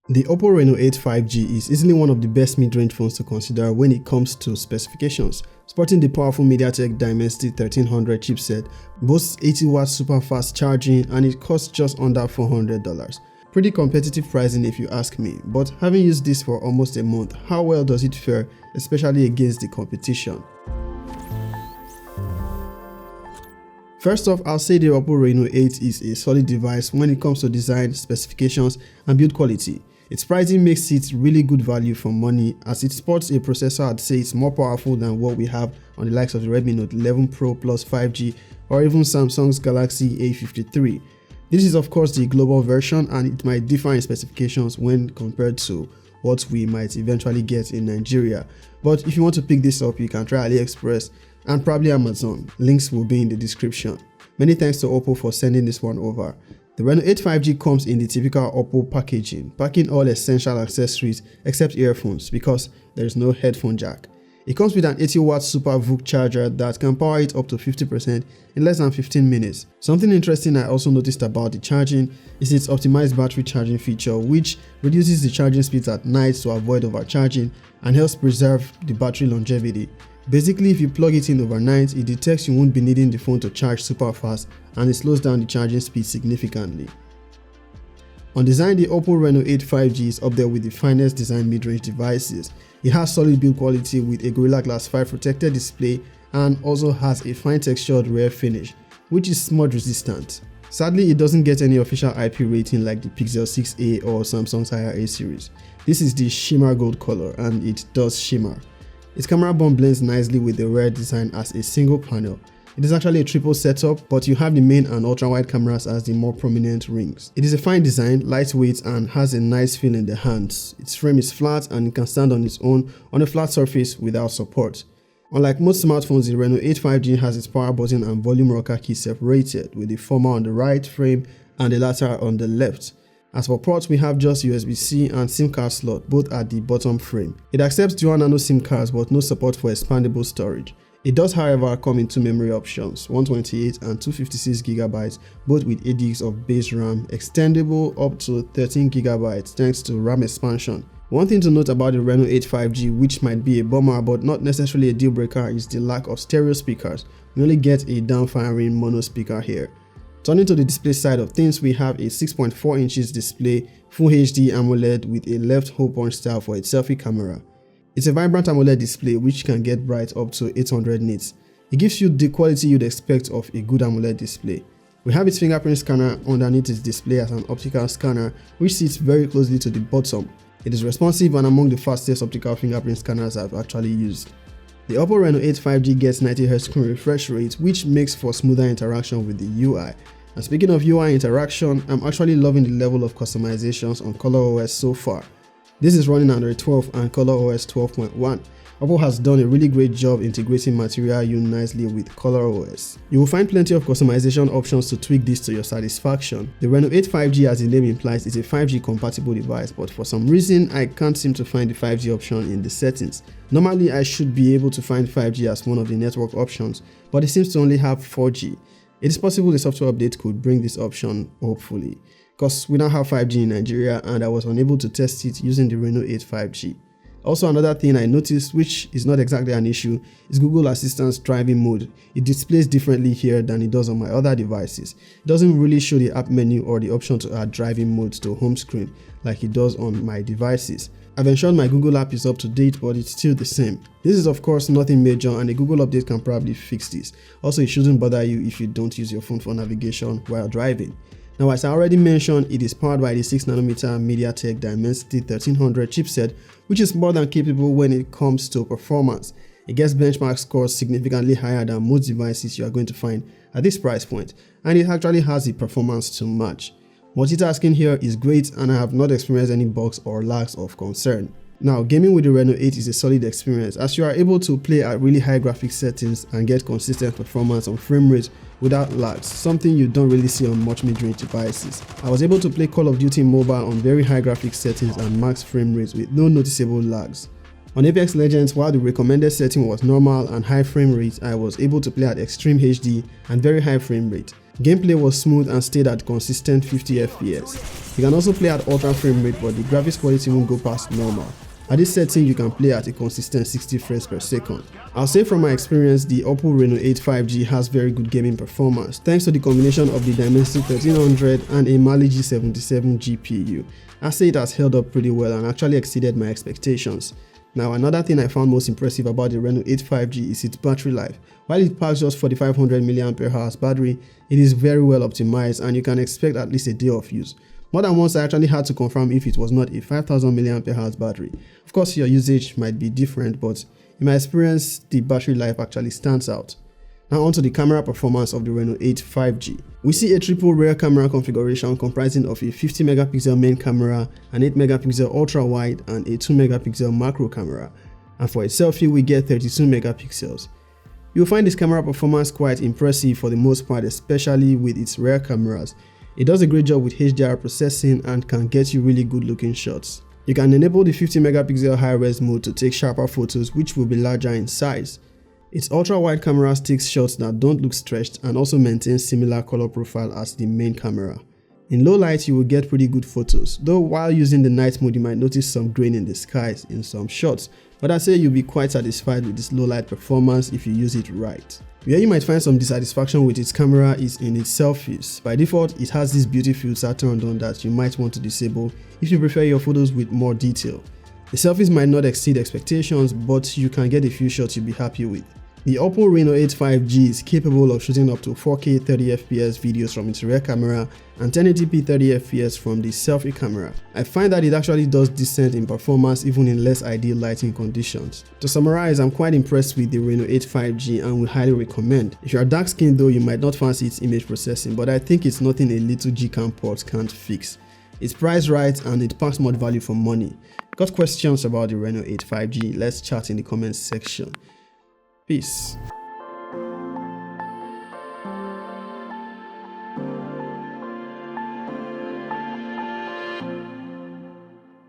The OPPO Reno 8 5G is easily one of the best mid-range phones to consider when it comes to specifications. Sporting the powerful Mediatek Dimensity 1300 chipset, boasts 80-watt super fast charging, and it costs just under $400. Pretty competitive pricing if you ask me, but having used this for almost a month, how well does it fare, especially against the competition? First off, I'll say the OPPO Reno 8 is a solid device when it comes to design, specifications, and build quality. Its pricing makes it really good value for money, as it sports a processor I'd say it's more powerful than what we have on the likes of the Redmi Note 11 Pro Plus 5G or even Samsung's Galaxy A53. This is of course the global version, and it might differ in specifications when compared to what we might eventually get in Nigeria. But if you want to pick this up, you can try AliExpress and probably Amazon. Links will be in the description. Many thanks to OPPO for sending this one over. The Reno 8 5G comes in the typical OPPO packaging, packing all essential accessories except earphones because there is no headphone jack. It comes with an 80-watt super VOOC charger that can power it up to 50% in less than 15 minutes. Something interesting I also noticed about the charging is its optimized battery charging feature, which reduces the charging speeds at night to avoid overcharging and helps preserve the battery longevity. Basically, if you plug it in overnight, it detects you won't be needing the phone to charge super fast, and it slows down the charging speed significantly. On design, the OPPO Reno 8 5G is up there with the finest design mid-range devices. It has solid build quality with a Gorilla Glass 5 protected display and also has a fine textured rear finish, which is smudge resistant. Sadly, it doesn't get any official IP rating like the Pixel 6a or Samsung's higher A series. This is the shimmer gold color, and it does shimmer. Its camera bump blends nicely with the rear design as a single panel. It is actually a triple setup, but you have the main and ultra-wide cameras as the more prominent rings. It is a fine design, lightweight, and has a nice feel in the hands. Its frame is flat and it can stand on its own on a flat surface without support. Unlike most smartphones, the Reno 8 5G has its power button and volume rocker key separated, with the former on the right frame and the latter on the left. As for ports, we have just USB-C and SIM card slot, both at the bottom frame. It accepts dual nano SIM cards but no support for expandable storage. It does however come in two memory options, 128 and 256GB, both with 8 GB of base RAM, extendable up to 13GB thanks to RAM expansion. One thing to note about the Reno 8 5G, which might be a bummer but not necessarily a deal breaker, is the lack of stereo speakers. We only get a downfiring mono speaker here. Turning to the display side of things, we have a 6.4 inches display, Full HD AMOLED with a left hole punch style for its selfie camera. It's a vibrant AMOLED display which can get bright up to 800 nits. It gives you the quality you'd expect of a good AMOLED display. We have its fingerprint scanner underneath its display as an optical scanner, which sits very closely to the bottom. It is responsive and among the fastest optical fingerprint scanners I've actually used. The OPPO Reno 8 5G gets 90Hz screen refresh rate, which makes for smoother interaction with the UI. And speaking of UI interaction, I'm actually loving the level of customizations on ColorOS so far. This is running Android 12 and ColorOS 12.1. OPPO has done a really great job integrating Material U nicely with ColorOS. You will find plenty of customization options to tweak this to your satisfaction. The Reno 8 5G, as the name implies, is a 5G compatible device, but for some reason I can't seem to find the 5G option in the settings. Normally I should be able to find 5G as one of the network options, but it seems to only have 4G. It is possible a software update could bring this option, hopefully, because we now have 5G in Nigeria and I was unable to test it using the Reno 8 5G. Also, another thing I noticed, which is not exactly an issue, is Google Assistant's driving mode. It displays differently here than it does on my other devices. It doesn't really show the app menu or the option to add driving modes to home screen like it does on my devices. I've ensured my Google app is up to date, but it's still the same. This is of course nothing major and a Google update can probably fix this. Also, it shouldn't bother you if you don't use your phone for navigation while driving. Now, as I already mentioned, it is powered by the 6nm Mediatek Dimensity 1300 chipset, which is more than capable when it comes to performance. It gets benchmark scores significantly higher than most devices you are going to find at this price point, and it actually has the performance to match. Multitasking here is great and I have not experienced any bugs or lags of concern. Now, gaming with the Reno 8 is a solid experience as you are able to play at really high graphics settings and get consistent performance on frame rate without lags, something you don't really see on much mid-range devices. I was able to play Call of Duty Mobile on very high graphics settings and max frame rates with no noticeable lags. On Apex Legends, while the recommended setting was normal and high frame rate, I was able to play at extreme HD and very high frame rate. Gameplay was smooth and stayed at consistent 50 FPS. You can also play at ultra frame rate, but the graphics quality won't go past normal. At this setting, you can play at a consistent 60 frames per second. I'll say from my experience, the OPPO Reno 8 5G has very good gaming performance thanks to the combination of the Dimensity 1300 and a Mali G77 GPU. I say it has held up pretty well and actually exceeded my expectations. Now, another thing I found most impressive about the Reno 8 5G is its battery life. While it packs just 4500 mAh battery, it is very well optimized and you can expect at least a day of use. More than once I actually had to confirm if it was not a 5000 mAh battery. Of course, your usage might be different, but in my experience, the battery life actually stands out. Now onto the camera performance of the Reno 8 5G. We see a triple rear camera configuration comprising of a 50 megapixel main camera, an 8 megapixel ultra wide and a 2 megapixel macro camera. And for a selfie, we get 32 megapixels. You'll find this camera performance quite impressive for the most part, especially with its rear cameras. It does a great job with HDR processing and can get you really good looking shots. You can enable the 50 megapixel high-res mode to take sharper photos which will be larger in size. Its ultra-wide camera takes shots that don't look stretched and also maintains similar color profile as the main camera. In low light, you will get pretty good photos, though while using the night mode you might notice some grain in the skies in some shots, but I'd say you'll be quite satisfied with this low light performance if you use it right. Where you might find some dissatisfaction with its camera is in its selfies. By default, it has this beauty filter turned on that you might want to disable if you prefer your photos with more detail. The selfies might not exceed expectations, but you can get a few shots you'll be happy with. The OPPO Reno 8 5G is capable of shooting up to 4K 30fps videos from its rear camera and 1080p 30fps from the selfie camera. I find that it actually does decent in performance even in less ideal lighting conditions. To summarize, I'm quite impressed with the Reno 8 5G and would highly recommend. If you are dark skinned though, you might not fancy its image processing, but I think it's nothing a little Gcam port can't fix. It's priced right and it packs more value for money. Got questions about the Reno 8 5G? Let's chat in the comments section. Peace.